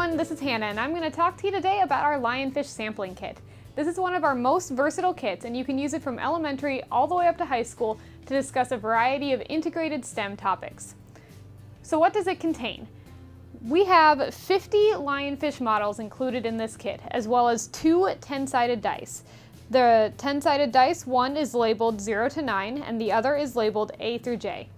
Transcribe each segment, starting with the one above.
everyone, this is Hannah and I'm going to talk to you today about our Lionfish Sampling Kit. This is one of our most versatile kits and you can use it from elementary all the way up to high school to discuss a variety of integrated STEM topics. So what does it contain? We have 50 lionfish models included in this kit, as well as 2 10-sided dice. The 10-sided dice, one is labeled 0 to 9 and the other is labeled A through J.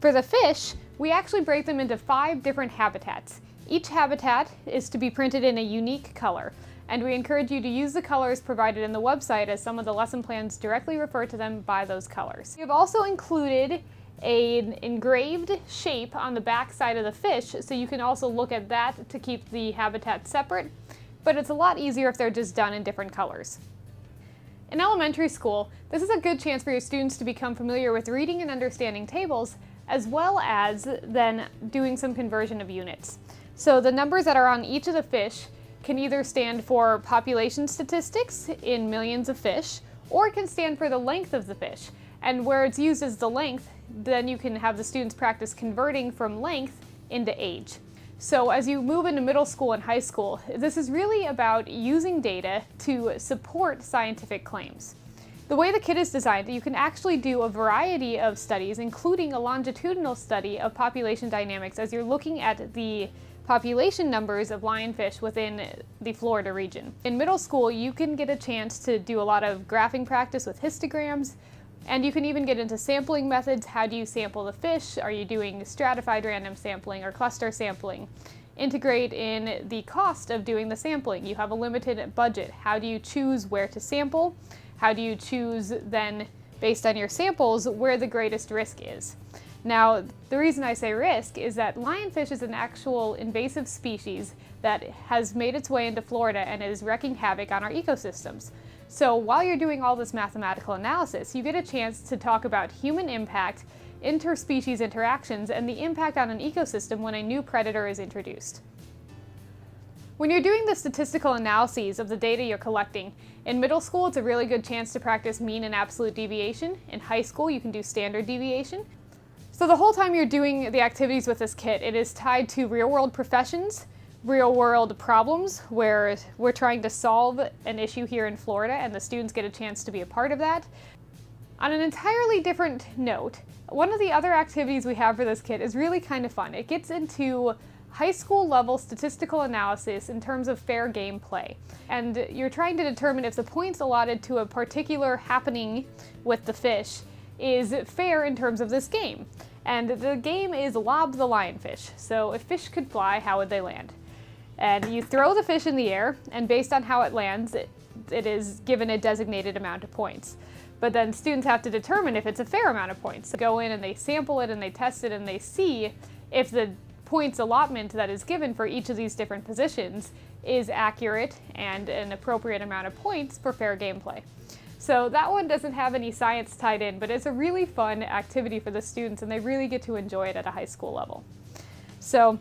For the fish, we actually break them into 5 different habitats. Each habitat is to be printed in a unique color, and we encourage you to use the colors provided in the website as some of the lesson plans directly refer to them by those colors. We have also included an engraved shape on the back side of the fish, so you can also look at that to keep the habitat separate, but it's a lot easier if they're just done in different colors. In elementary school, this is a good chance for your students to become familiar with reading and understanding tables, as well as then doing some conversion of units. So the numbers that are on each of the fish can either stand for population statistics in millions of fish, or it can stand for the length of the fish. And where it's used as the length, then you can have the students practice converting from length into age. So as you move into middle school and high school, this is really about using data to support scientific claims. The way the kit is designed, you can actually do a variety of studies, including a longitudinal study of population dynamics as you're looking at the population numbers of lionfish within the Florida region. In middle school, you can get a chance to do a lot of graphing practice with histograms, and you can even get into sampling methods. How do you sample the fish? Are you doing stratified random sampling or cluster sampling? Integrate in the cost of doing the sampling. You have a limited budget. How do you choose where to sample? How do you choose then, based on your samples, where the greatest risk is? Now, the reason I say risk is that lionfish is an actual invasive species that has made its way into Florida and is wreaking havoc on our ecosystems. So while you're doing all this mathematical analysis, you get a chance to talk about human impact, interspecies interactions, and the impact on an ecosystem when a new predator is introduced. When you're doing the statistical analyses of the data you're collecting, in middle school it's a really good chance to practice mean and absolute deviation. In high school you can do standard deviation. So the whole time you're doing the activities with this kit, it is tied to real-world professions, real-world problems where we're trying to solve an issue here in Florida and the students get a chance to be a part of that. On an entirely different note, one of the other activities we have for this kit is really kind of fun. It gets into high school level statistical analysis in terms of fair game play. And you're trying to determine if the points allotted to a particular happening with the fish is fair in terms of this game. And the game is lob the lionfish. So if fish could fly, how would they land? And you throw the fish in the air, and based on how it lands, it is given a designated amount of points. But then students have to determine if it's a fair amount of points. So go in and they sample it and they test it and they see if the points allotment that is given for each of these different positions is accurate and an appropriate amount of points for fair gameplay. So that one doesn't have any science tied in, but it's a really fun activity for the students and they really get to enjoy it at a high school level. So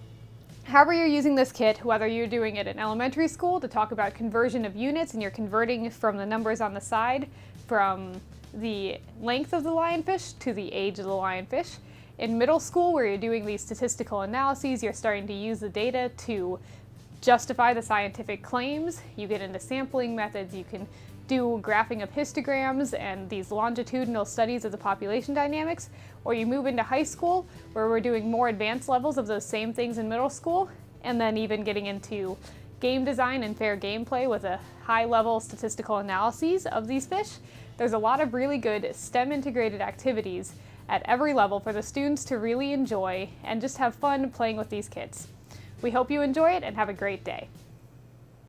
however you're using this kit, whether you're doing it in elementary school to talk about conversion of units and you're converting from the numbers on the side from the length of the lionfish to the age of the lionfish. In middle school, where you're doing these statistical analyses, you're starting to use the data to justify the scientific claims. You get into sampling methods, you can do graphing of histograms and these longitudinal studies of the population dynamics, or you move into high school where we're doing more advanced levels of those same things in middle school, and then even getting into game design and fair gameplay with a high-level statistical analyses of these fish. There's a lot of really good STEM integrated activities at every level for the students to really enjoy and just have fun playing with these kits. We hope you enjoy it and have a great day.